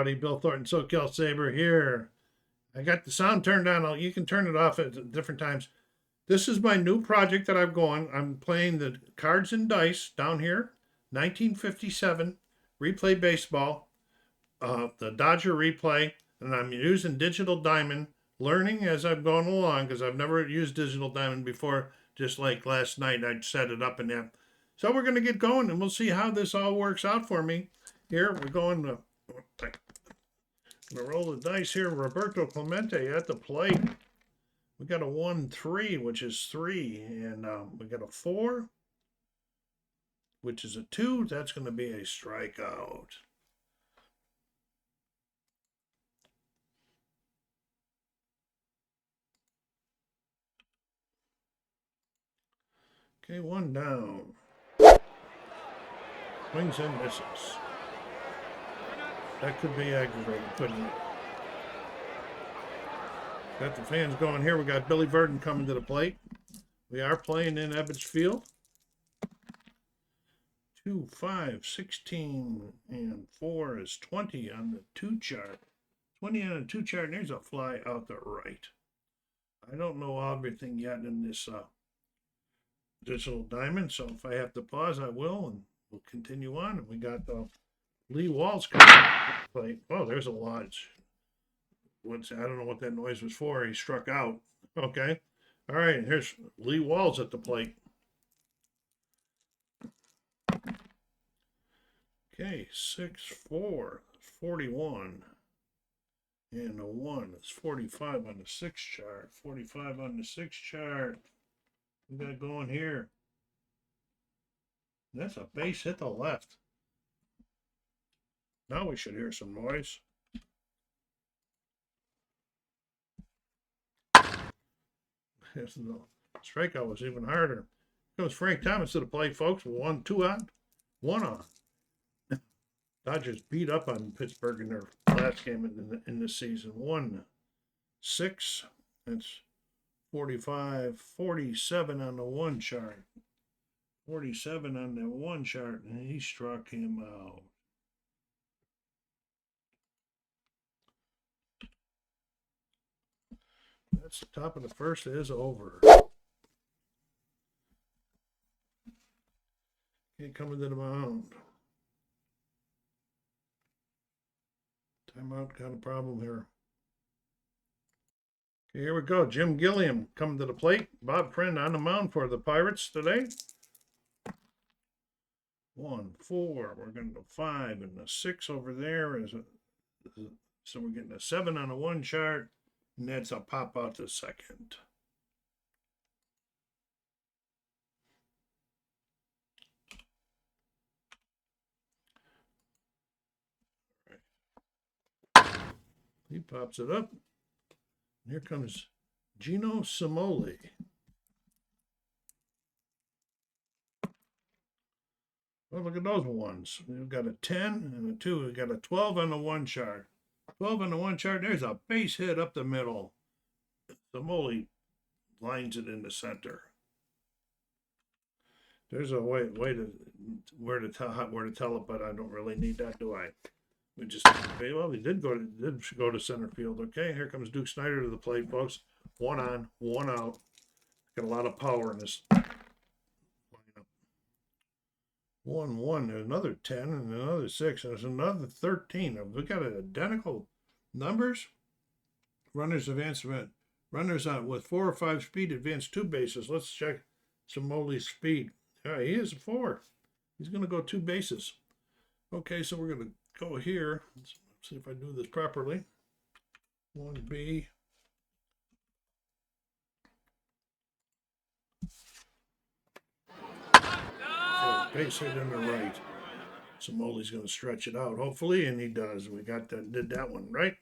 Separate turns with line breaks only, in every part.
everybody. Bill Thornton, SoCal Saber here. I got the sound turned on. You can turn it off at different times. This is my new project that I'm going. I'm playing the cards and dice down here. 1957 replay baseball, the Dodger replay, and I'm using Digital Diamond, learning as I'm going along because I've never used Digital Diamond before. Just like last night, I set it up and that. So we're going to get going, and we'll see how this all works out for me. Here we're going to roll the dice here. Roberto Clemente at the plate. We got a 1-3, which is 3, and we got a 4, which is a 2. That's going to be a strikeout. Okay, 1 down. Swings and misses. That could be aggravating, couldn't it? Got the fans going here. We got Billy Verdon coming to the plate. We are playing in Ebbets Field. 2, 5, 16, and 4 is 20 on the 2 chart. 20 on the 2 chart, and there's a fly out the right. I don't know everything yet in this Digital Diamond, so if I have to pause, I will, and we'll continue on. And we got Lee Walls coming to the plate. Oh, there's a lodge. I don't know what that noise was for. He struck out. Okay. All right. And here's Lee Walls at the plate. Okay. 6-4, 41. And a 1. It's 45 on the 6 chart. 45 on the 6 chart. We got going here. That's a base hit to left. Now we should hear some noise. The strikeout was even harder. Here comes Frank Thomas to the plate, folks. 1-2 on, 1 on. Dodgers beat up on Pittsburgh in their last game in the season. 1-6. That's 45, 47 on the 1 chart. 47 on the 1 chart, and he struck him out. That's the top of the first is over. Okay, coming to the mound. Timeout, got a problem here. Okay, here we go. Jim Gilliam coming to the plate. Bob Friend on the mound for the Pirates today. 1, 4. We're going to 5, and the 6 over there so we're getting a 7 on the 1 chart. And that's a pop out to second. Right. He pops it up. And here comes Gino Simoli. Well, look at those ones. We've got a 10 and a 2. We've got a 12 on the 1 chart. 12 on the 1 chart. There's a base hit up the middle. Simoli lines it in the center. There's a way to where to tell it, but I don't really need that, do I? We just well, he did go to center field. Okay, here comes Duke Snyder to the plate, folks. 1 on, 1 out. Got a lot of power in this lineup. 1-1. There's another 10 and another 6. There's another 13. We got identical numbers. Runners advance. Runners on with 4 or 5 speed advance 2 bases. Let's check Simoli's speed. Yeah, he is a 4. He's going to go 2 bases. Okay, so we're going to go here. Let's see if I do this properly. 1B. Base hit in the right. Simoli's going to stretch it out, hopefully, and he does. We did that one right.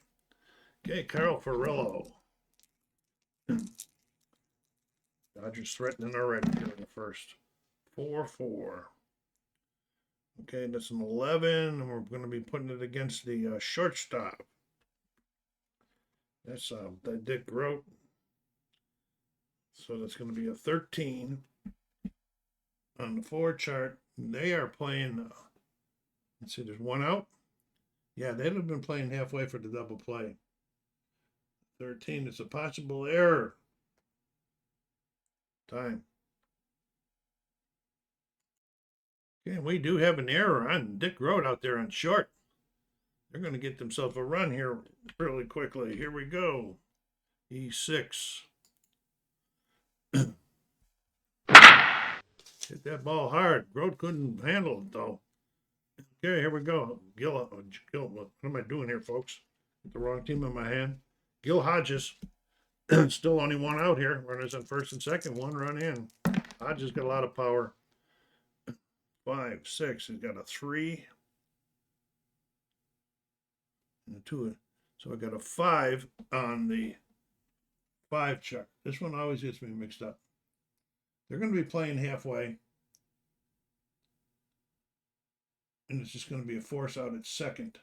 Okay, Carl Ferrello. Dodgers threatening already here in the first. 4-4. Okay, that's an 11, and we're going to be putting it against the shortstop. That's that Dick Grote. So that's going to be a 13 on the 4 chart. They are playing. Let's see, there's 1 out. Yeah, they'd have been playing halfway for the double play. 13 is a possible error. Time. Okay, we do have an error on Dick Road out there on short. They're going to get themselves a run here really quickly. Here we go. E6. Hit that ball hard. Road couldn't handle it, though. Okay, here we go. Gil, what am I doing here, folks? With the wrong team in my hand. Gil Hodges. Still only one out here. Runners on first and second. One run in. Hodges got a lot of power. 5, 6. He's got a 3. And a 2. So I got a 5 on the 5 chart. This one always gets me mixed up. They're going to be playing halfway. And it's just going to be a force out at second.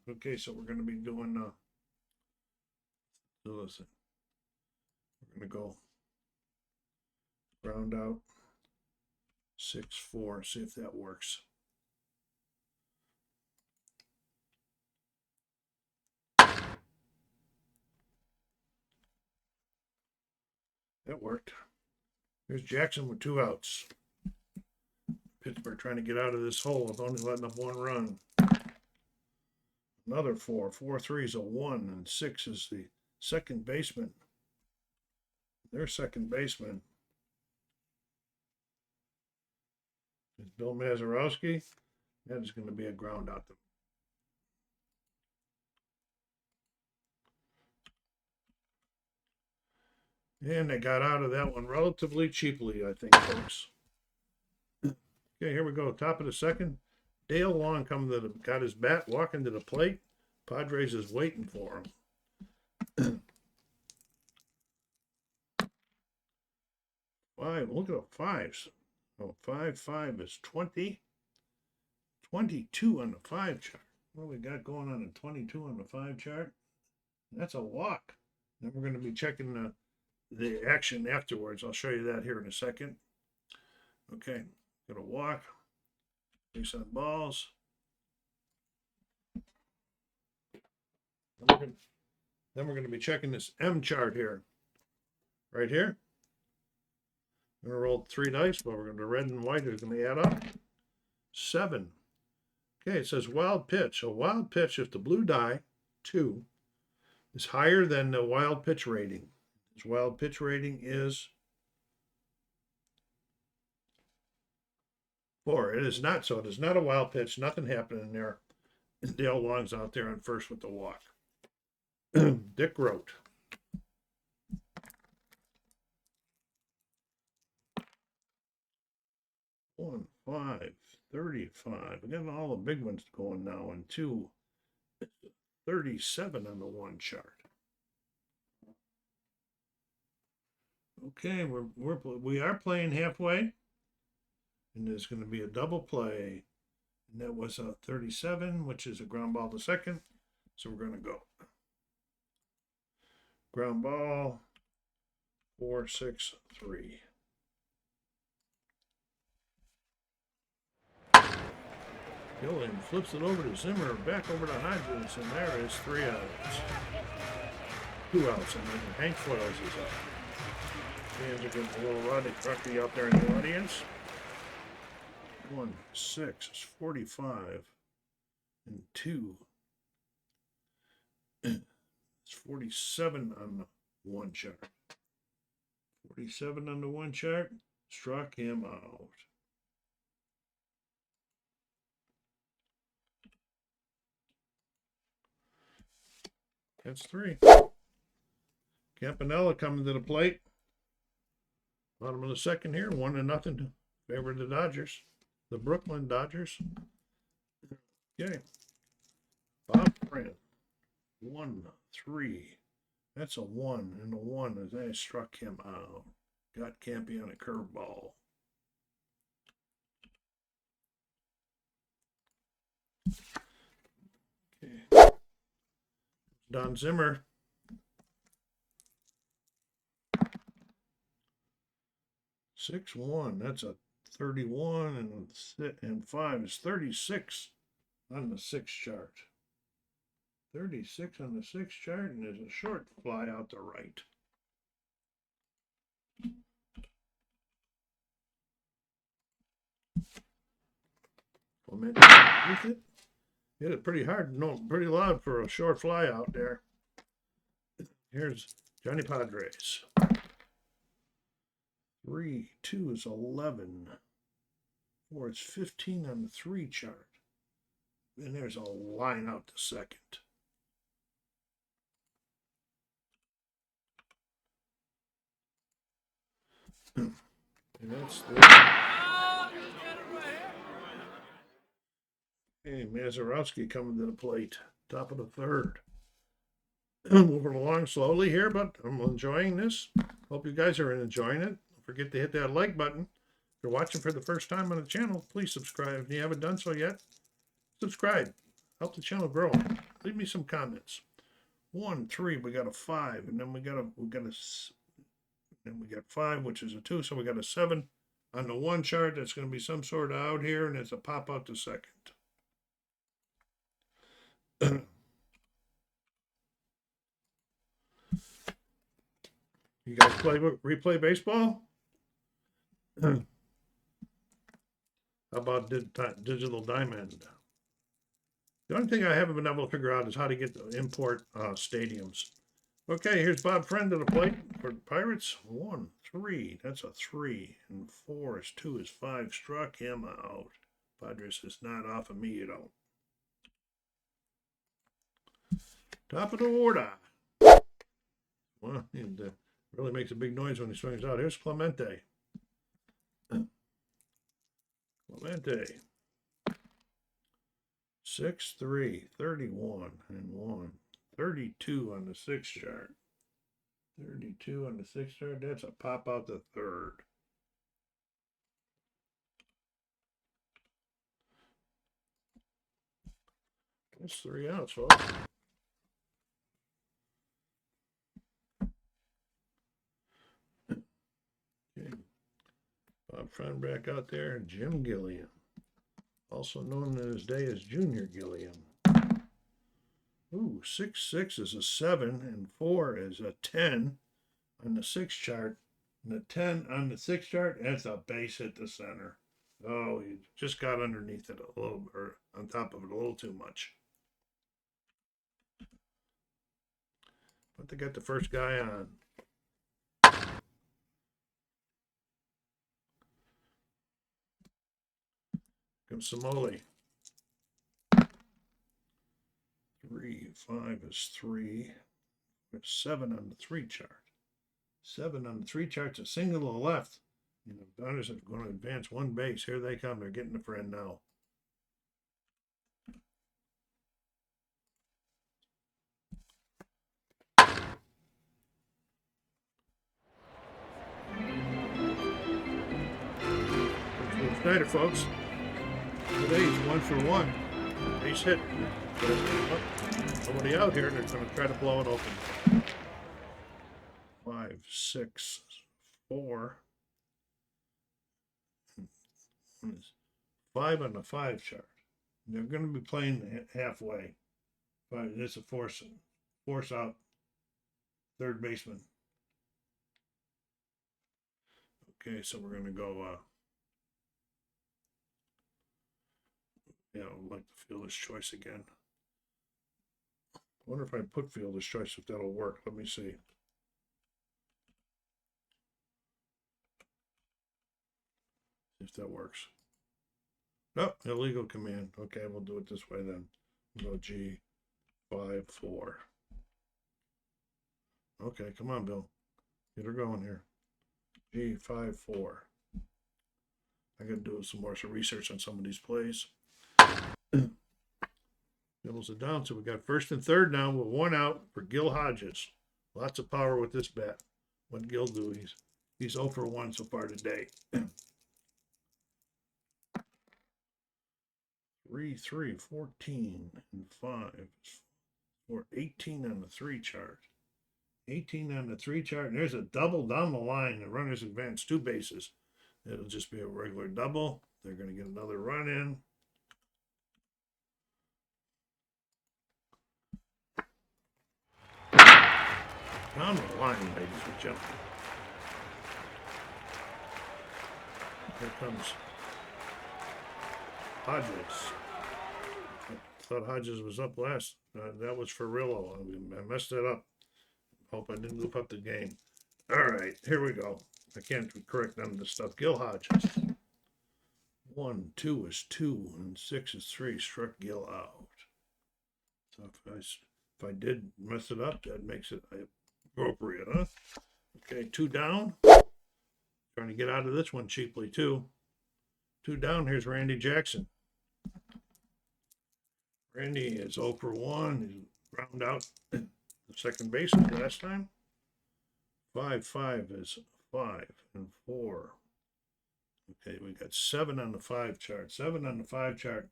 Okay, so we're going to be doing, so listen. We're going to go ground out 6-4, see if that works. That worked. Here's Jackson with 2 outs. Pittsburgh trying to get out of this hole with only letting up 1 run. Another 4. 4-3 is a 1, and 6 is the second baseman. Their second baseman is Bill Mazurowski. That is going to be a ground out. And they got out of that one relatively cheaply, I think, folks. Okay, here we go. Top of the second. Dale Long got his bat, walking to the plate. Padres is waiting for him. 5. Look at the 5s. Oh, 5 is 20. 22 on the 5 chart. What we got going on in 22 on the 5 chart? That's a walk. Then we're going to be checking the action afterwards. I'll show you that here in a second. Okay, got a walk. Base on balls. Then we're going to be checking this M chart here. Right here. I'm going to roll 3 dice, but we're going to red and white is going to add up. 7. Okay, it says wild pitch. A wild pitch, if the blue die, 2, is higher than the wild pitch rating. His wild pitch rating is 4. It is not so. It is not a wild pitch. Nothing happening there. Dale Long's out there on first with the walk. Dick wrote. One, 5, 35. We got all the big ones going now, and 2, 37 on the 1 chart. Okay, we are playing halfway, and there's going to be a double play, and that was a 37, which is a ground ball to second. So we're going to go ground ball 4, 6, 3. Gillian flips it over to Zimmer, back over to Hodges, and there is 3 outs. 2 outs, and then Hank Foyles is up. Fans are getting a little Rodney Truckee out there in the audience. 1, 6 is 45, and 2 is 47 on the 1 chart. 47 on the 1 chart, struck him out. That's 3. Campanella coming to the plate. Bottom of the second here, 1-0 favor of the Dodgers, the Brooklyn Dodgers. Okay. Bob Grant, 1, 3. That's a 1, and the 1 as I struck him out. Got Campy on a curveball. Okay. Don Zimmer. Six, 1. That's a 31, and 5 is 36. on the 6 chart. 36 on the 6 chart, and there's a short fly out to right. It hit it pretty hard, no, pretty loud for a short fly out there. Here's Johnny Padres. 3, 2 is 11. 4 is 15 on the 3 chart. And there's a line out to second. And that's hey, Mazeroski coming to the plate. Top of the 3rd. Moving along slowly here, but I'm enjoying this. Hope you guys are enjoying it. Don't forget to hit that like button. If you're watching for the first time on the channel, please subscribe. If you haven't done so yet, subscribe. Help the channel grow. Leave me some comments. 1, 3, we got a 5, and then we got 5, which is a 2, so we got a 7 on the 1 chart. That's going to be some sort of out here, and it's a pop out to second. You guys replay baseball? How about Digital Diamond? The only thing I haven't been able to figure out is how to get the import stadiums. Okay, here's Bob Friend to the plate for the Pirates. 1, 3, that's a 3. And 4 is 2 is 5. Struck him out. Padres is not off of me, you know. Top of the order. Well, it really makes a big noise when he swings out. Here's Clemente. Clemente. 6, 3, 31, and 1. 32 on the 6 chart. 32 on the 6 chart. That's a pop out the 3rd. That's 3 outs, folks. Okay. Bob Friend back out there. Jim Gilliam, also known in his day as Junior Gilliam. Ooh, 6, 6 is a 7, and 4 is a 10 on the 6 chart. And the 10 on the 6 chart, that's a base hit to center. Oh, he just got underneath it a little, or on top of it a little too much. But they got the first guy on. Comes Samoli. 3, 5 is 3. There's 7 on the 3 chart. 7 on the 3 chart's a single to the left. And the Dodgers are going to advance 1 base. Here they come. They're getting the friend now. Snyder, folks. Today he's 1 for 1. Base hit. Somebody out here, they're going to try to blow it open. 5, 6, 4. 5 on the 5 chart. They're going to be playing halfway. But it's a force out third baseman. Okay, so we're going to go. Yeah, I'd like to fielder's choice again. I wonder if I put fielder's choice, if that'll work. Let me see. If that works. No, illegal command. Okay, we'll do it this way then. We'll go G5, 4. Okay, come on, Bill. Get her going here. G5, 4. I gotta do some more research on some of these plays. Doubles it down, so we got first and third now with 1 out for Gil Hodges. Lots of power with this bat. What Gil do? He's 0 for 1 so far today. 3, 3, 14, and 5. Or 18 on the 3 chart. 18 on the 3 chart, and there's a double down the line. The runners advance 2 bases. It'll just be a regular double. They're going to get another run in. Down the line, ladies and gentlemen. Here comes Hodges. I thought Hodges was up last. That was for Rillo. I messed it up. Hope I didn't goof up the game. All right, here we go. I can't correct none of this stuff. Gil Hodges. 1, 2 is 2, and 6 is 3. Struck Gil out. So if I did mess it up, that makes it appropriate, huh? Okay, 2 down. Trying to get out of this one cheaply, too. 2 down. Here's Randy Jackson. Randy is 0 for 1. He's round out the second bases last time. 5 is 5 and 4. Okay, we got 7 on the 5 chart. 7 on the 5 chart.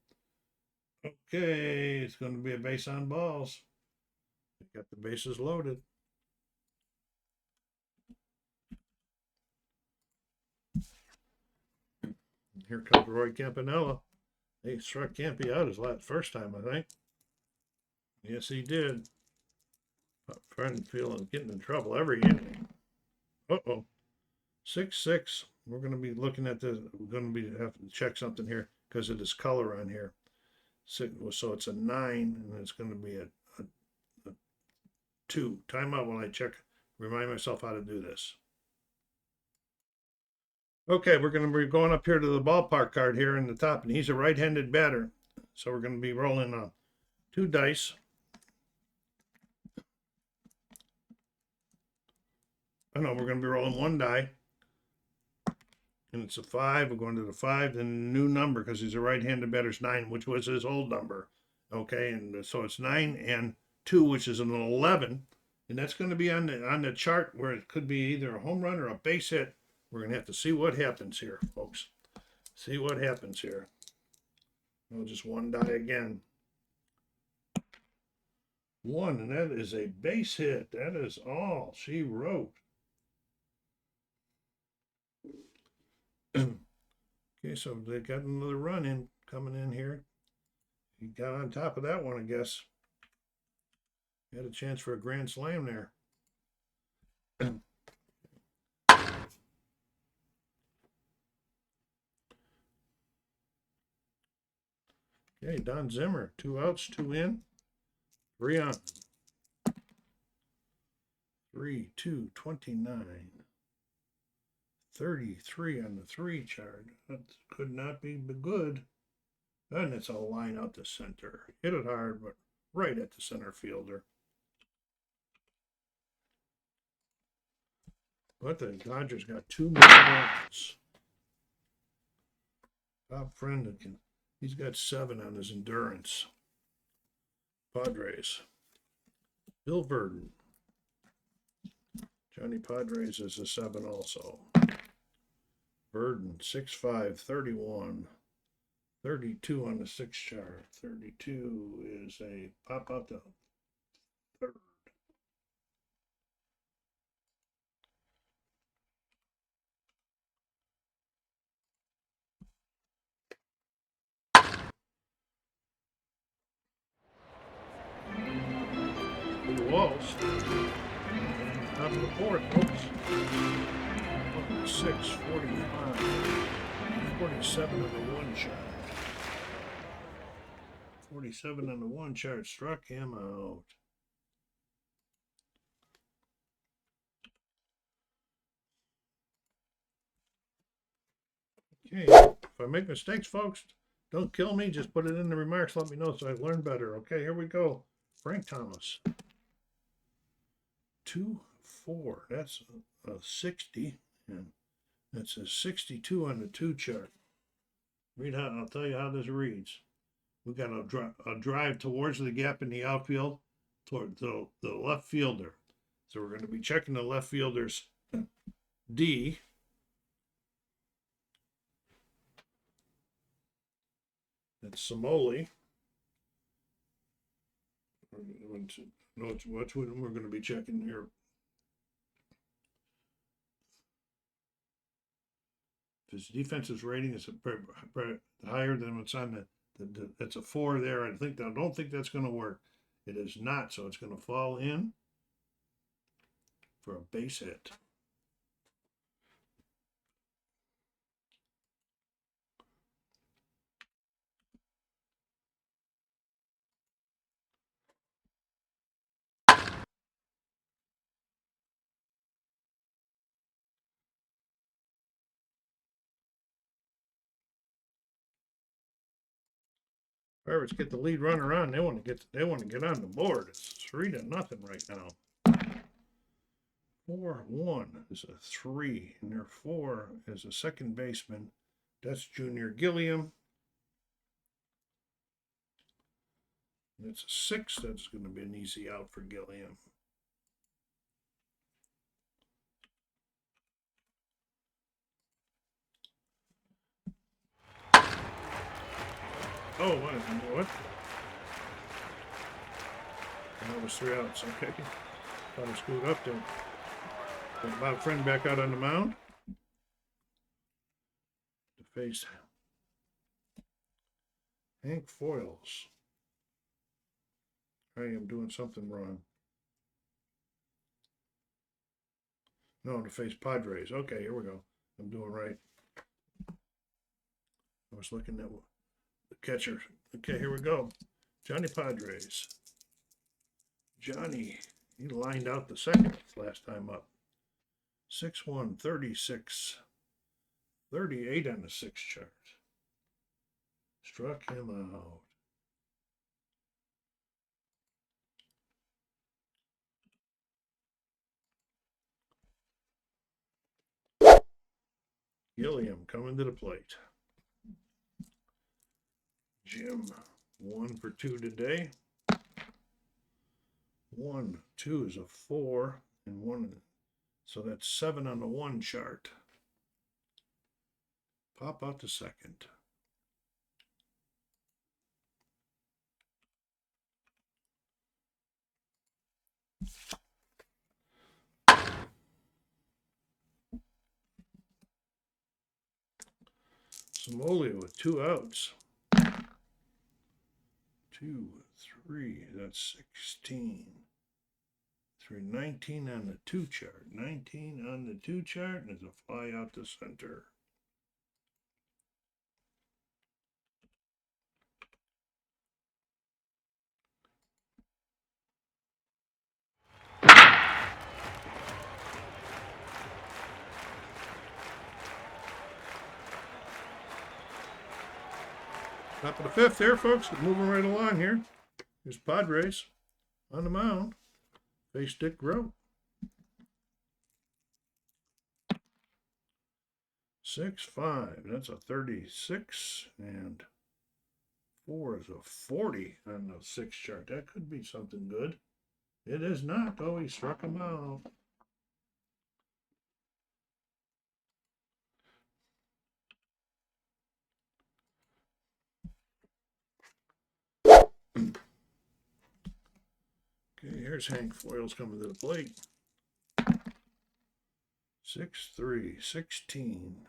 Okay, it's going to be a base on balls. We got the bases loaded. Here comes Roy Campanella. He struck Campy out his first time, I think. Yes, he did. Friend feeling getting in trouble every inning. Uh-oh. 6-6. We're going to be looking at this. We're going to be have to check something here because of this color on here. So it's a 9, and it's going to be a 2. Timeout while I check. Remind myself how to do this. Okay, we're going to be going up here to the ballpark card here in the top, and he's a right-handed batter. So we're going to be rolling 2 dice. Oh no, we're going to be rolling 1 die. And it's a 5. We're going to the 5, then a new number because he's a right-handed batter's 9, which was his old number. Okay, and so it's 9 and 2, which is an 11. And that's going to be on the chart where it could be either a home run or a base hit. We're going to have to see what happens here, folks. See what happens here. Oh, just 1 die again. 1, and that is a base hit. That is all she wrote. Okay, so they got another run in coming in here. He got on top of that one, I guess. He had a chance for a grand slam there. Okay, Don Zimmer, 2 outs, 2 in, 3 on. 3, 2, 29. 33 on the 3 chart. That could not be good. And it's a line out to center. Hit it hard, but right at the center fielder. But the Dodgers got 2 more runs. Bob Friendican, he's got 7 on his endurance. Padres. Bill Burden. Johnny Padres is a 7 also. Burden, 6'5", 31. 32 on the 6 chart. 32 is a pop out to third. Blue Walls. Top of the 4th, folks. 6, 45. 47 on the 1 chart. 47 on the 1 chart. Struck him out. Okay, if I make mistakes, folks, don't kill me. Just put it in the remarks. Let me know so I learn better. Okay, here we go. Frank Thomas. 2, 4. That's a 60. And that's a 62 on the 2 chart. Read how, I'll tell you how this reads. We got a drive towards the gap in the outfield toward the left fielder. So we're going to be checking the left fielder's D. That's Samoli. What we're going to be checking here. If his defensive rating is higher than what's on that's a 4 there. I don't think that's going to work. It is not, so it's going to fall in. for a base hit. Pirates get the lead runner on. They want to get on the board. It's 3-0 right now. 4-1 is a 3, and their 4 is a second baseman. That's Junior Gilliam. That's a 6. That's going to be an easy out for Gilliam. Oh, what? That was 3 outs. Okay. Thought I screwed up there. Got Bob Friend back out on the mound to face Hank Foils. I am doing something wrong. No, to face Padres. Okay, here we go. I'm doing right. I was looking at the catcher. Okay, here we go. Johnny Padres. Johnny, he lined out the second last time up. 6-1, 36, 38 on the 6 chart. Struck him out. Gilliam coming to the plate. Jim, 1 for 2 today. 1, 2 is a 4, and 1, so that's 7 on the 1 chart. Pop out the second. Somolia with 2 outs. 2, 3, that's 16. 19 on the 2 chart. 19 on the 2 chart, and there's a fly out to center. Top of the 5th there, folks. We're moving right along here. Here's Padres on the mound. Face Dick Grow. 6-5. That's a 36. And 4 is a 40 on the 6 chart. That could be something good. It is not, though. He struck him out. Okay, here's Hank Foils coming to the plate. 6-3, 16.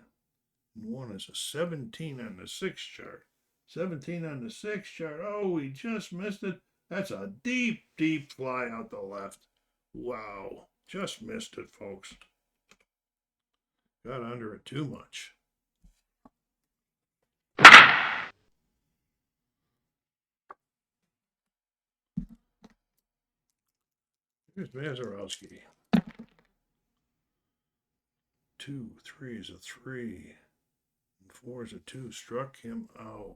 And 1 is a 17 on the 6 chart. 17 on the 6 chart. Oh, he just missed it. That's a deep, deep fly out the left. Wow. Just missed it, folks. Got under it too much. Here's Mazarowski. 2, 3 is a 3. And 4 is a 2. Struck him out.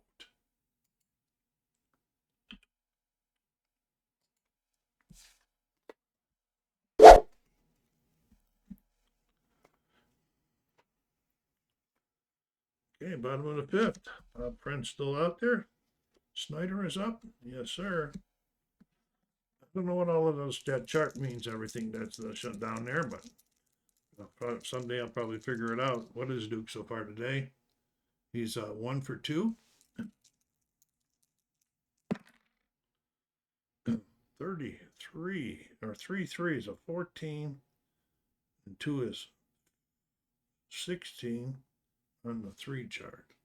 Okay, bottom of the 5th. Bob Friend's still out there. Snyder is up. Yes, sir. I don't know what all of that chart means, everything that's shut down there, but someday I'll probably figure it out. What is Duke so far today? He's 1 for 2. 33, or 3-3 is a 14, and 2 is 16 on the 3 chart.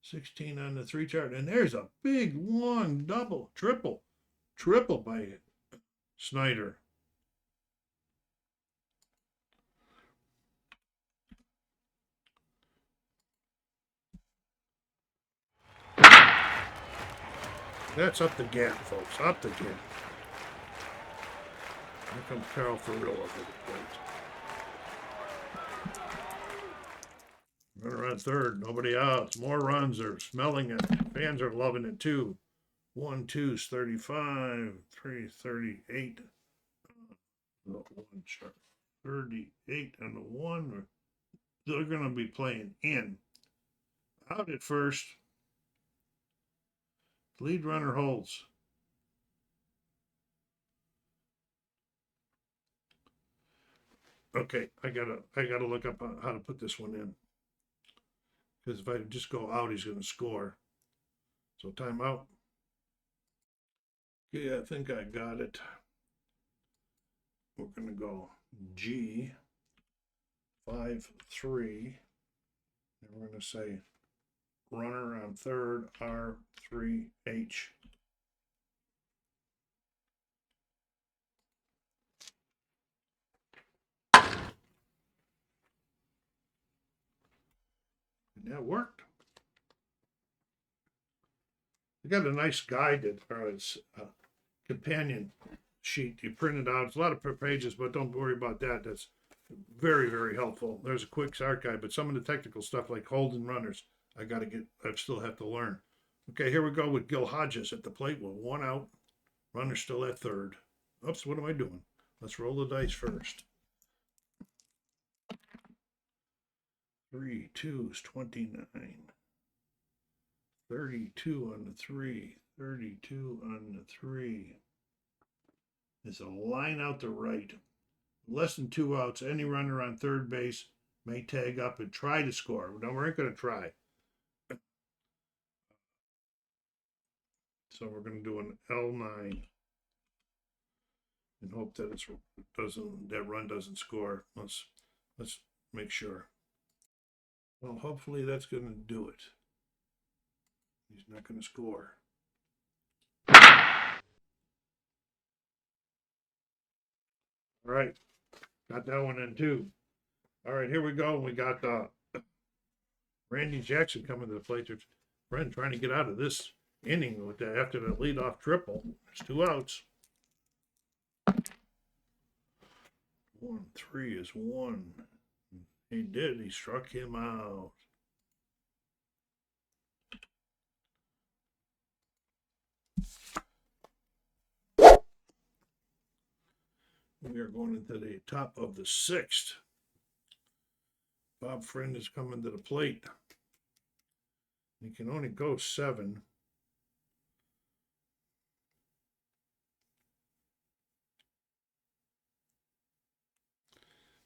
16 on the 3 chart, and there's a big long double, triple by Snyder. That's up the gap, folks. Up the gap. Here comes Carol for real over the plate. Runner on third. Nobody out. More runs. They're smelling it. Fans are loving it too. 1-2's 35. 338. One shot. 38 and a 1. They're going to be playing in. Out at first. Lead runner holds. Okay, I gotta look up how to put this one in. Because if I just go out, he's gonna score. So timeout. Okay, I think I got it. We're gonna go G 5-3. And we're gonna say runner on third, R3H. And that worked. I got a nice guide that, or it's a companion sheet you print it out. It's a lot of pages, but don't worry about that. That's very, very helpful. There's a quick start guide, but some of the technical stuff like holding runners, I still have to learn. Okay, here we go with Gil Hodges at the plate with 1 out. Runner still at third. Oops, what am I doing? Let's roll the dice first. 3 2's 29. 32 on the 3. 32 on the 3. It's a line out to right. Less than 2 outs. Any runner on third base may tag up and try to score. No, we ain't going to try. So we're going to do an L9 and hope that that run doesn't score. Let's make sure. Well, hopefully that's going to do it. He's not going to score. All right, got that one in too. All right, here we go. We got Randy Jackson coming to the plate. There's Brent trying to get out of this inning with that after the leadoff triple. There's 2 outs. 1-3 is 1. He did. He struck him out. We are going into the top of the 6th. Bob Friend is coming to the plate. He can only go 7.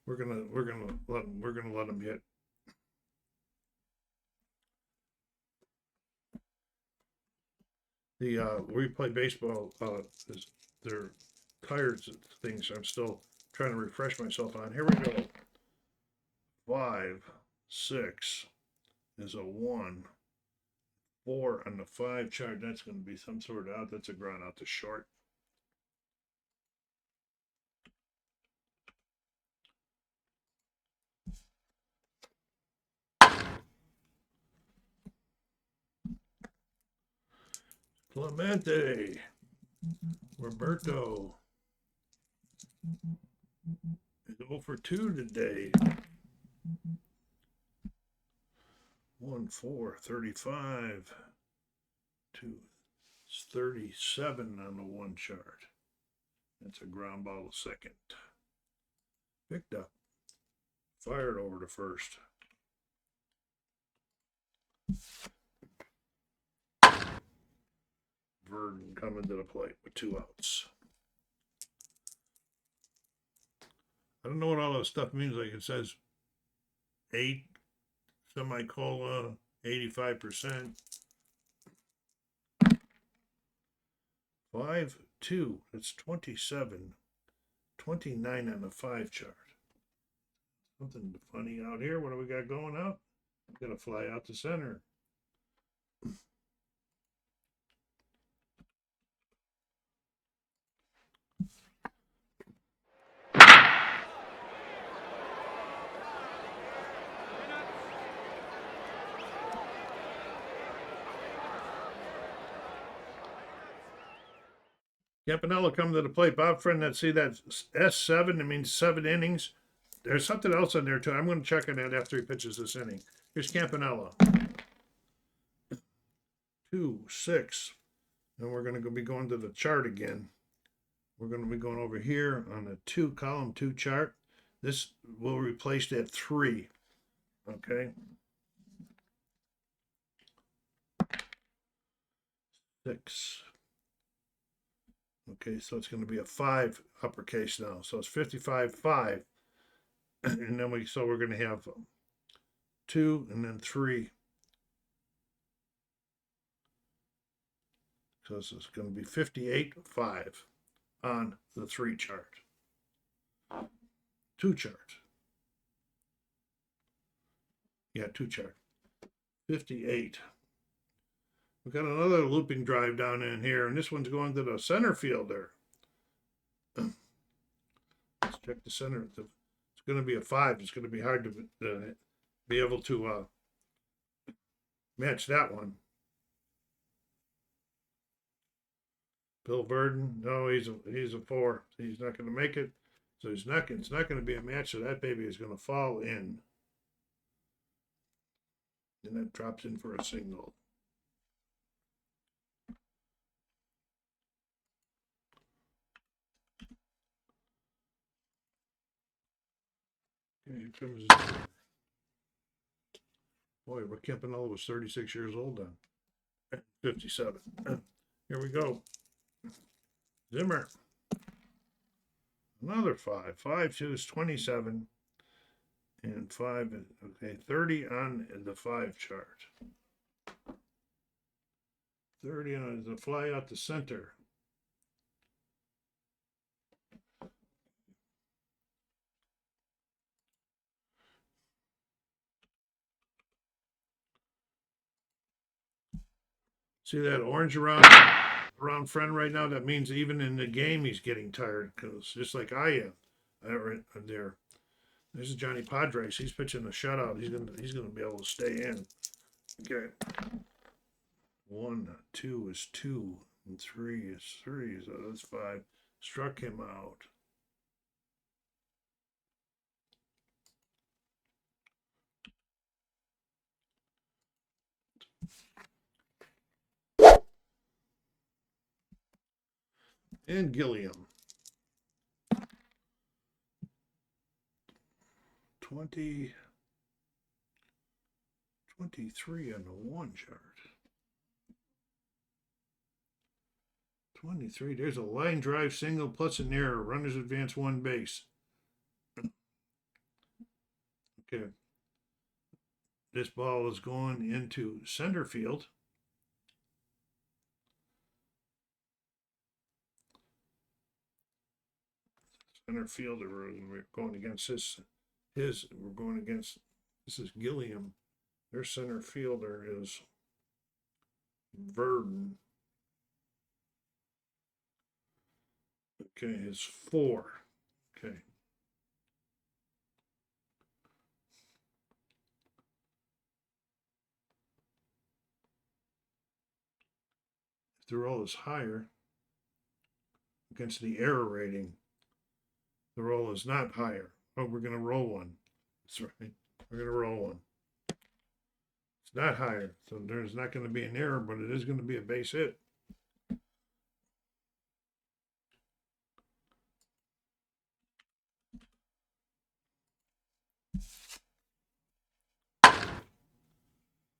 We're gonna let him hit. The we play baseball. Their tires things. I'm still trying to refresh myself on. Here we go. 5, 6 is a 1. 4 on the 5 chart. That's going to be some sort of out. That's a ground out to short. Clemente. Roberto is 0 for 2 today. 1-4, 35. 2, 37 on the 1 chart. That's a ground ball to second. Picked up. Fired over to first. Verdon coming to the plate with 2 outs. I don't know what all that stuff means. Like it says 8 semicolon 85%. 5-2. It's 27. 29 on the 5 chart. Something funny out here. What do we got going out? We got to fly out to center. Campanella coming to the plate. Bob Friend, that see that S7, it means 7 innings. There's something else in there too. I'm going to check on that after he pitches this inning. Here's Campanella. 2, 6. And we're going to be going to the chart again. We're going to be going over here on the column 2 chart. This will replace that 3. Okay. 6. Okay, so it's going to be a 5 uppercase now. So it's 55-5. And then we're going to have 2 and then 3. So this is going to be 58-5 on the 3 chart. 2 chart. Yeah, 2 chart. 58. We've got another looping drive down in here, and this one's going to the center fielder. Let's check the center. It's going to be a 5. It's going to be hard to be able to match that one. Bill Burden, no, he's a 4. He's not going to make it. So it's not going to be a match. So that baby is going to fall in, and that drops in for a single. Okay, here comes his... Boy, Rick Campanella was 36 years old then. 57. Here we go. Zimmer. Another 5. 5, 2 is 27. And 5, okay, 30 on the 5 chart. 30 on the fly out the center. See that orange around Friend right now? That means even in the game he's getting tired, because just like I am. There. This is Johnny Padres. He's pitching a shutout. He's gonna be able to stay in. Okay. 1, 2 is 2, and 3 is 3. So that's 5. Struck him out. And Gilliam. 20, 23 on the 1 chart. 23. There's a line drive single plus an error. Runners advance 1 base. Okay. This ball is going into center field. Center fielder, we're going against we're going against, this is Gilliam. Their center fielder is Verdon. Okay, it's 4. Okay. If the roll is higher against the error rating, the roll is not higher. Oh, we're going to roll 1. That's right. We're going to roll 1. It's not higher, so there's not going to be an error, but it is going to be a base hit.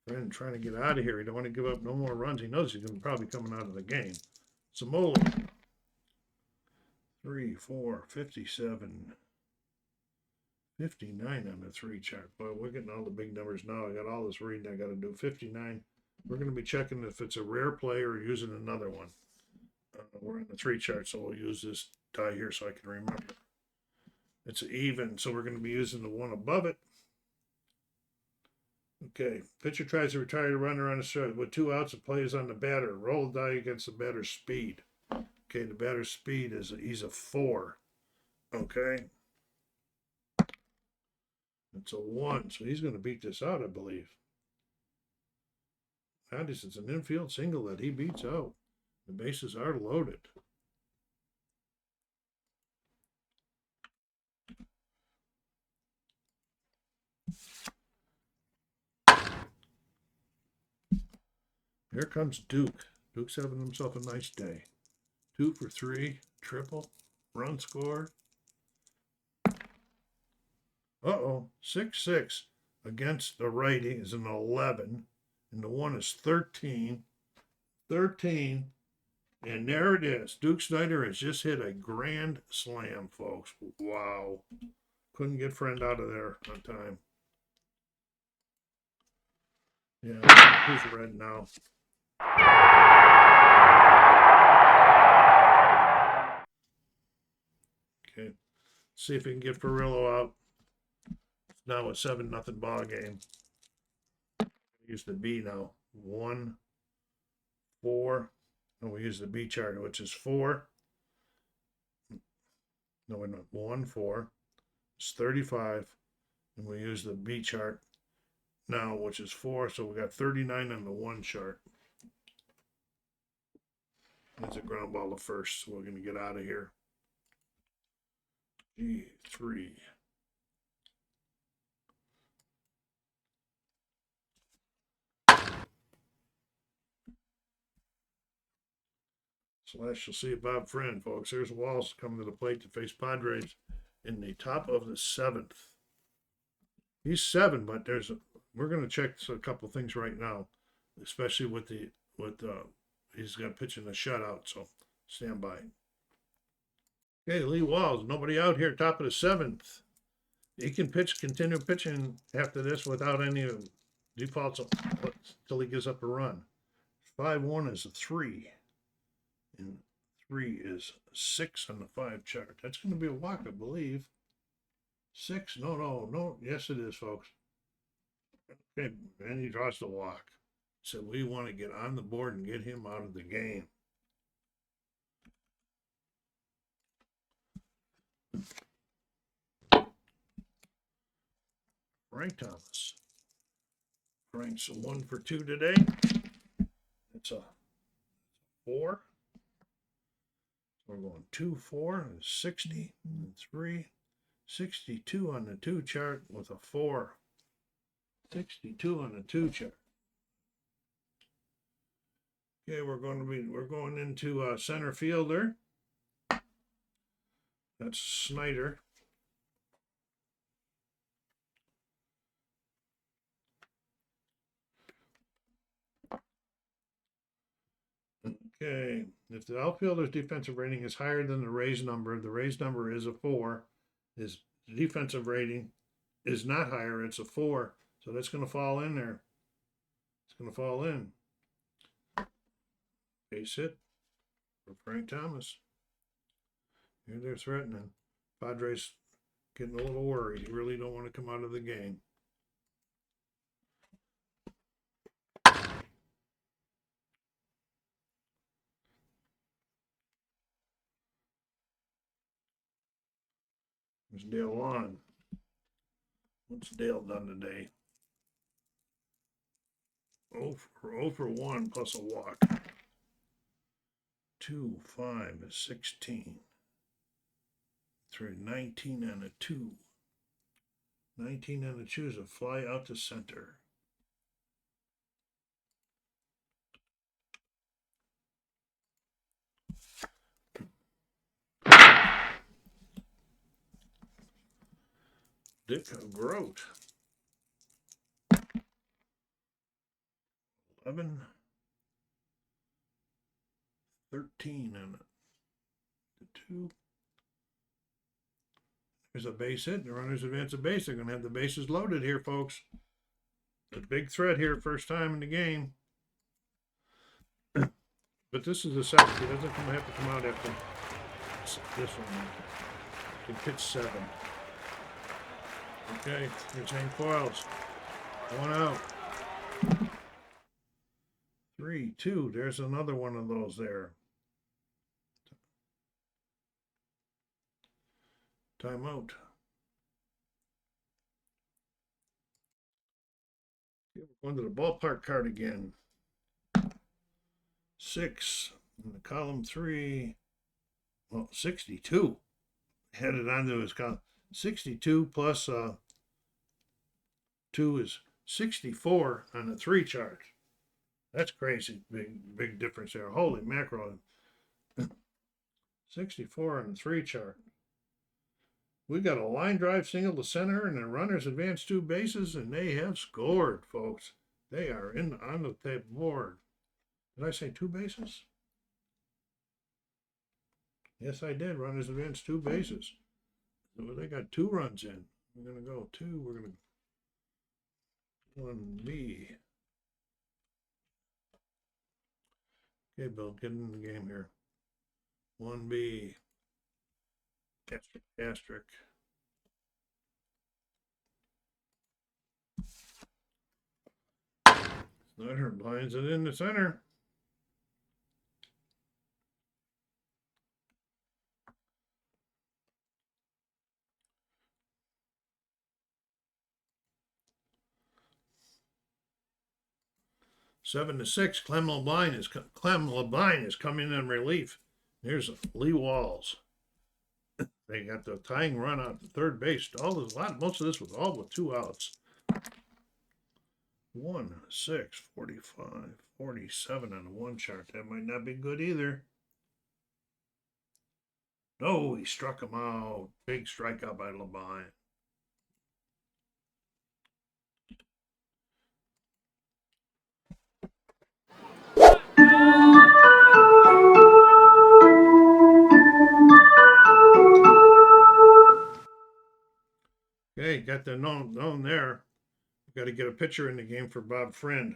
Friend trying to get out of here. He don't want to give up no more runs. He knows he's going to probably coming out of the game. Samola. 3, 4, 57, 59 on the 3 chart. Boy, we're getting all the big numbers now. I got all this reading I got to do. 59. We're going to be checking if it's a rare play or using another one. We're on the 3 chart, so we'll use this die here so I can remember. It's even, so we're going to be using the one above it. Okay, pitcher tries to retire the runner on the strike. With 2 outs, the play is on the batter. Roll the die against the batter's speed. Okay, the batter's speed is he's a 4. Okay. It's a 1, so he's going to beat this out, I believe. That is, it's an infield single that he beats out. The bases are loaded. Here comes Duke. Duke's having himself a nice day. 2 for 3, triple, run score. Uh-oh, 6-6 against the righty is an 11, and the one is 13. 13, and there it is. Duke Snyder has just hit a grand slam, folks. Wow. Couldn't get friend out of there on time. Yeah, who's red now? Okay, see if we can get Perillo out. Now a 7-0 ball game. Use the B now. 1, 4. And we use the B chart, which is 4. No, we're not. 1, 4. It's 35. And we use the B chart now, which is 4. So we got 39 on the 1 chart. That's a ground ball to first. So we're going to get out of here. G3. Slash, you'll see Bob Friend, folks. There's Walls coming to the plate to face Padres in the top of the 7th. He's 7, but we're going to check a couple things right now, especially with he's got pitching a shutout, so stand by. Okay, Lee Walls, nobody out here, top of the 7th. He can continue pitching after this without any defaults until he gives up a run. 5-1 is a 3. And 3 is 6 on the 5 chart. That's going to be a walk, I believe. 6? No. Yes, it is, folks. Okay, and he draws the walk. So we want to get on the board and get him out of the game. Frank Thomas. Frank's a 1 for 2 today. It's a 4. We're going 2, 4, 60, and 3, 62 on the 2 chart with a 4. 62 on the 2 chart. Okay, we're going into center fielder. That's Snyder. Okay, if the outfielder's defensive rating is higher than the raised number is a 4. His defensive rating is not higher, it's a 4. So that's going to fall in there. It's going to fall in. Base hit for Frank Thomas. Here they're threatening. Padres getting a little worried. They really don't want to come out of the game. There's Dale on. What's Dale done today? 0 for 1 plus a walk. 2, 5, 16. 3, 19 and a 2. 19 and a 2 is a fly out to center. Dick Grote. 11. 13 and a 2. There's a base hit. The runners advance a base. They're going to have the bases loaded here, folks. A big threat here, first time in the game. But this is the 7th. He doesn't have to come out after this one. He can pitch 7. Okay, here's Hank Foils. 1 out. 3, 2. There's another one of those there. Timeout. Okay, we're going to the ballpark card again. 6 in the column 3. Well, 62. Headed onto his column. 62 plus 2 is 64 on the 3 chart. That's crazy. Big difference there. Holy mackerel. 64 on the 3 chart. We got a line drive single to center, and the runners advance 2 bases, and they have scored, folks. They are on the board. Did I say 2 bases? Yes, I did. Runners advance 2 bases. So they got 2 runs in. We're gonna go 2. We're gonna 1B. Okay, Bill, get in the game here. 1B. Asterisk. Snyder blinds it in the center. Seven to 6. Clem Labine is coming in relief. Here's Lee Walls. They got the tying run out to third base. Most of this was all with 2 outs. 1, 6, 45, 47 on the 1 chart. That might not be good either. No, he struck him out. Big strikeout by Labine. Okay, got the known there. Got to get a pitcher in the game for Bob Friend.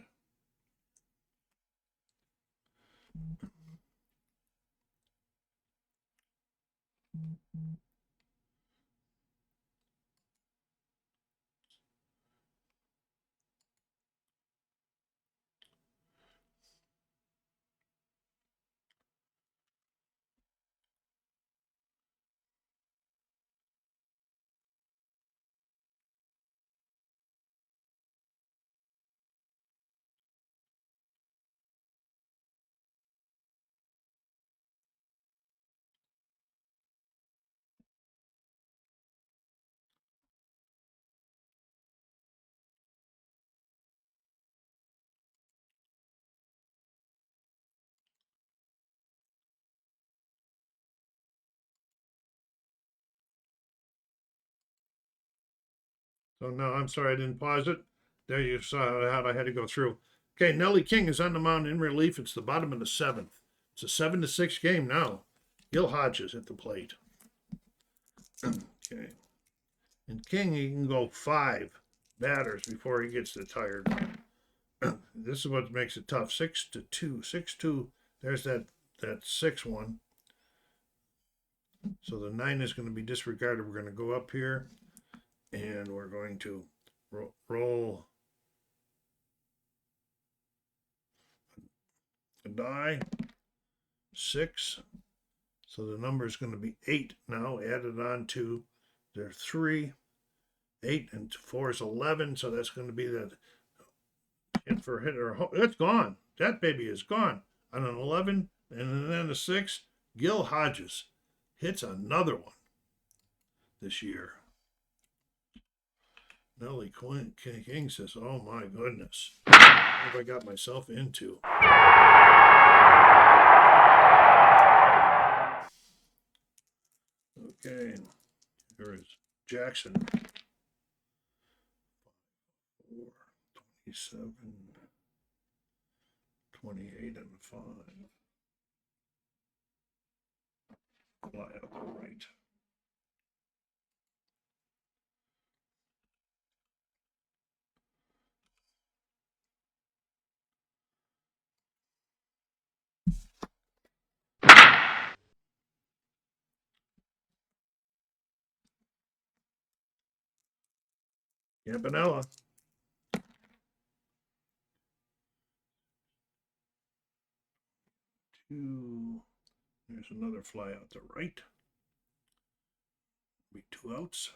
So no, I'm sorry I didn't pause it. There you saw how I had to go through. Okay, Nellie King is on the mound in relief. It's the bottom of the 7th. It's a 7 to 6 game now. Gil Hodges at the plate. Okay. And King, he can go 5 batters before he gets tired. This is what makes it tough. 6 to 2. 6-2. There's that 6 one. So the 9 is going to be disregarded. We're going to go up here, and we're going to roll a die. 6. So the number is going to be 8 now, added on to their 3. 8 and 4 is 11. So that's going to be that hit for hit or it's gone. That baby is gone on an 11, and then a 6. Gil Hodges hits another one this year. Nellie King says, "Oh my goodness, what have I got myself into?" Okay, here is Jackson. 4, 27, 28 and 5. Fly out the right. Campanella. There's another fly out to right. Be 2 outs.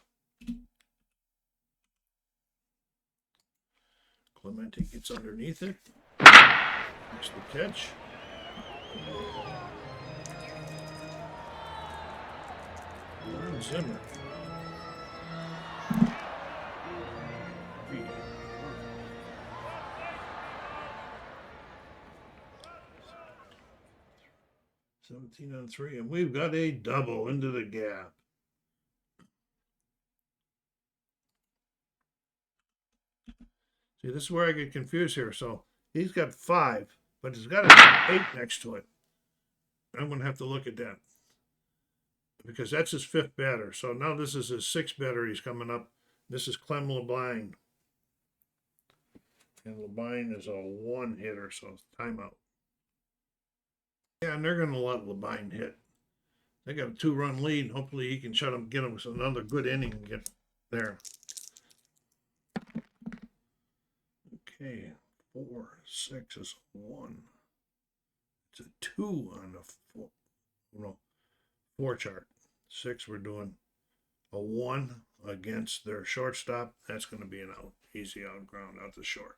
Clemente gets underneath it. Makes the catch. Warren Zimmer. 17 on 3, and we've got a double into the gap. See, this is where I get confused here. So he's got 5, but he's got an 8 next to it. I'm going to have to look at that because that's his 5th batter. So now this is his 6th batter. He's coming up. This is Clem LeBine. And LeBine is a 1 hitter, so it's timeout. Yeah, and they're going to let LeBine hit. They got a 2-run lead. Hopefully he can shut him, get him with another good inning and get there. Okay, 4, 6 is a 1. It's a 2 on the 4 chart. 6, we're doing a 1 against their shortstop. That's going to be an out. Easy out, ground out to short.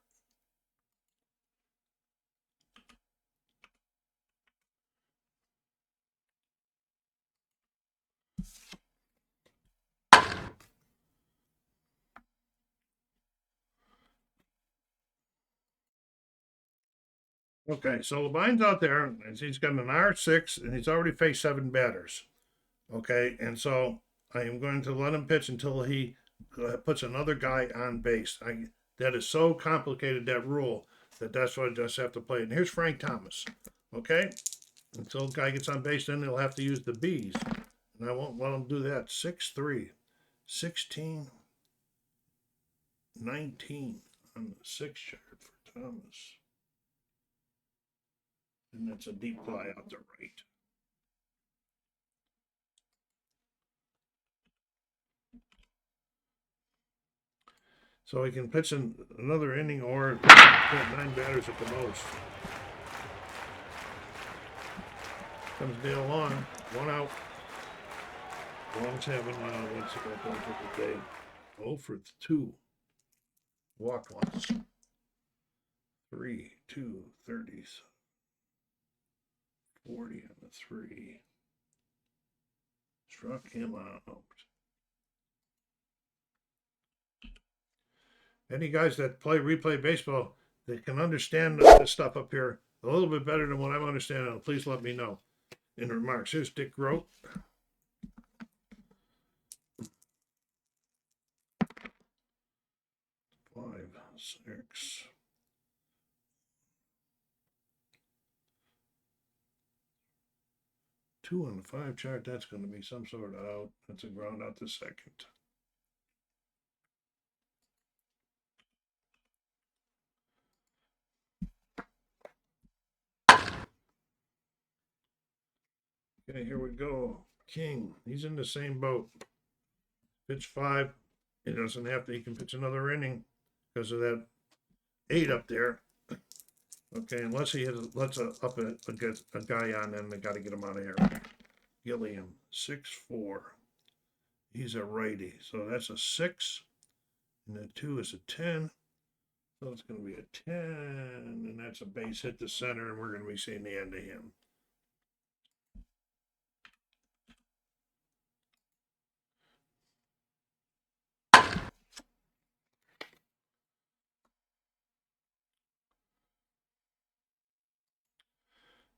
Okay, so LeBine's out there, and he's got an R6, and he's already faced 7 batters. Okay, and so I am going to let him pitch until he puts another guy on base. That is so complicated, that rule, that's why I just have to play it. And here's Frank Thomas. Okay, until the guy gets on base, then he'll have to use the B's. And I won't let him do that. 6-3, 16, 19 on the 6 chart for Thomas. And that's a deep fly out to right. So he can pitch in another inning or put 9 batters at the most. Comes Dale Long, 1 out. Long's having what's it going for the day? 0 for 2. Walk once. 3, 2, 30s. 40 on the 3. Struck him out. Any guys that replay baseball, they can understand this stuff up here a little bit better than what I'm understanding. Please let me know in the remarks. Here's Dick Grote. Five, 6. Two on the 5 chart, that's going to be some sort of out. That's a ground out to second. Okay, here we go. King, he's in the same boat. Pitch 5. He doesn't have to, he can pitch another inning because of that 8 up there. Okay, unless he lets a guy on, then they got to get him out of here. Gilliam, 6-4. He's a righty, so that's a 6, and the 2 is a 10. So it's going to be a 10, and that's a base hit to center, and we're going to be seeing the end of him.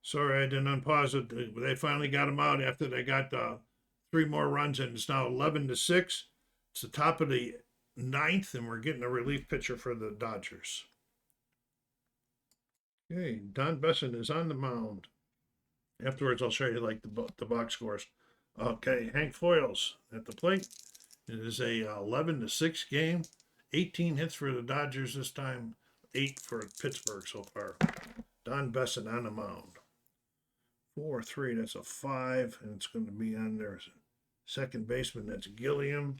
Sorry, I didn't unpause it. They finally got him out after they got 3 more runs, and it's now 11-6. It's the top of the 9th, and we're getting a relief pitcher for the Dodgers. Okay, Don Besson is on the mound. Afterwards, I'll show you like the box scores. Okay, Hank Foyles at the plate. It is a 11-6 game. 18 hits for the Dodgers this time. 8 for Pittsburgh so far. Don Besson on the mound. 4-3, that's a 5, and it's going to be on their second baseman. That's Gilliam.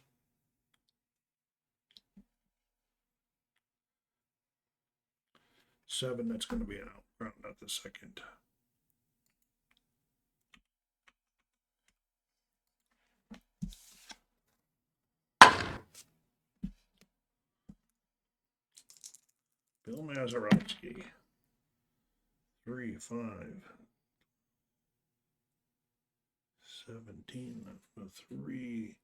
Seven, that's going to be an out. Ground out the second. Bill Mazeroski. 3, 5. 17 for 3.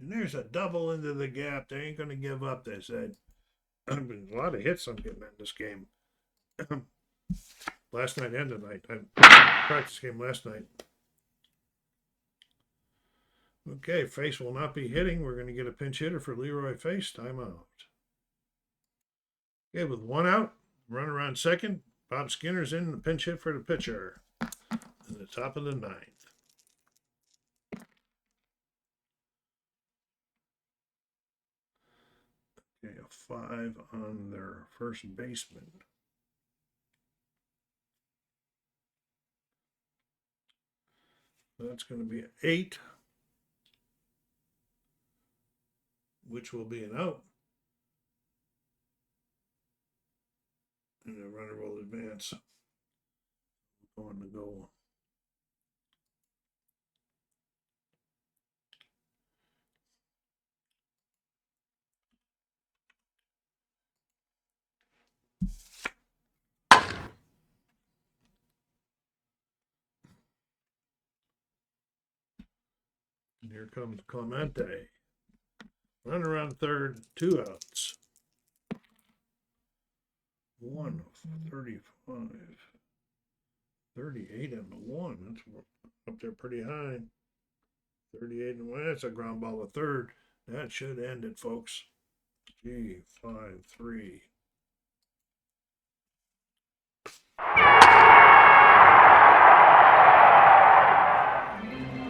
And there's a double into the gap. They ain't going to give up, they said. A lot of hits I'm getting in this game. Last night and tonight. I practiced game last night. Okay, Face will not be hitting. We're going to get a pinch hitter for Leroy Face. Timeout. Okay, with one out, runner on second. Bob Skinner's in the pinch hit for the pitcher in the top of the ninth. Okay, a 5 on their first baseman. That's going to be an 8, which will be an out. And the runner will advance. Going to go. And here comes Clemente. Runner on third, 2 outs. 1 of 35. 38 and the 1. That's up there pretty high. 38 and 1. That's a ground ball to third. That should end it, folks. G 5-3.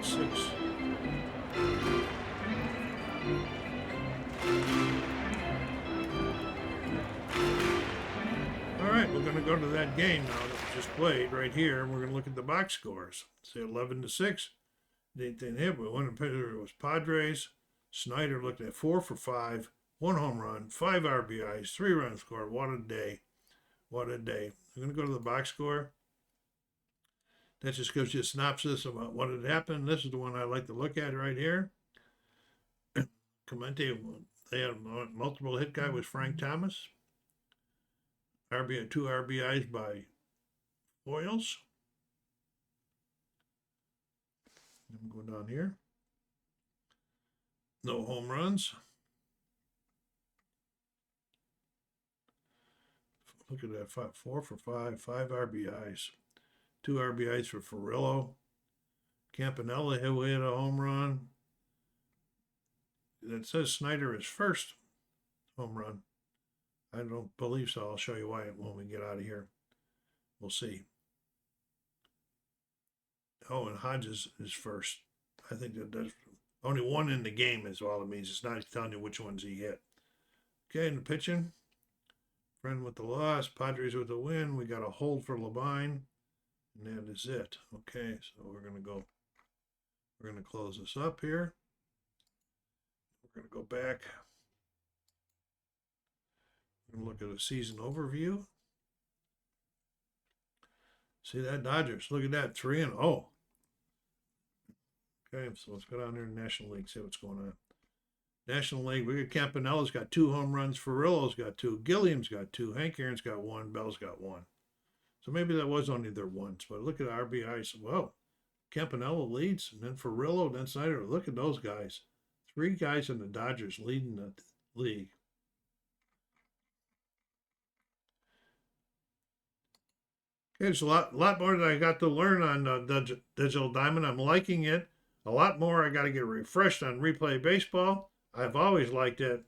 Six. All right, we're going to go to that game now that we just played right here, and we're going to look at the box scores. See, 11-6. They didn't hit, but one pitcher was Padres. Snyder looked at 4 for 5, 1 home run, 5 RBIs, 3 runs scored. What a day! What a day! I'm going to go to the box score. That just gives you a synopsis about what had happened. This is the one I like to look at right here. Clemente, they had a multiple hit guy was Frank Thomas. 2 RBIs by Boyles. I'm going down here. No home runs. Look at that, 4 for 5, 5 RBIs. 2 RBIs for Ferrillo. Campanella hit a home run. That says Snyder is first home run. I don't believe so. I'll show you why when we get out of here. We'll see. Oh, and Hodges is first. I think that's only 1 in the game is all it means. It's not telling you which ones he hit. Okay, and the pitching. Friend with the loss. Padres with the win. We got a hold for Labine. And that is it. Okay, so we're going to close this up here. We're going to go back. We're going to look at a season overview. See that, Dodgers? Look at that, 3-0. Okay, so let's go down there in the National League, see what's going on. National League, we got Campanella's got 2 home runs, Ferrillo's got 2, Gilliam's got 2, Hank Aaron's got 1, Bell's got 1. So maybe that was only their ones, but look at RBIs. Well, Campanella leads, and then Ferrillo, then Snyder. Look at those guys. 3 guys in the Dodgers leading the league. Okay, there's a lot more that I got to learn on Digital Diamond. I'm liking it. A lot more I got to get refreshed on Replay Baseball. I've always liked it.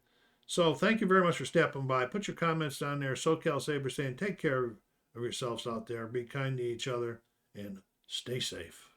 So thank you very much for stopping by. Put your comments down there. SoCal Saber saying take care of yourselves out there. Be kind to each other and stay safe.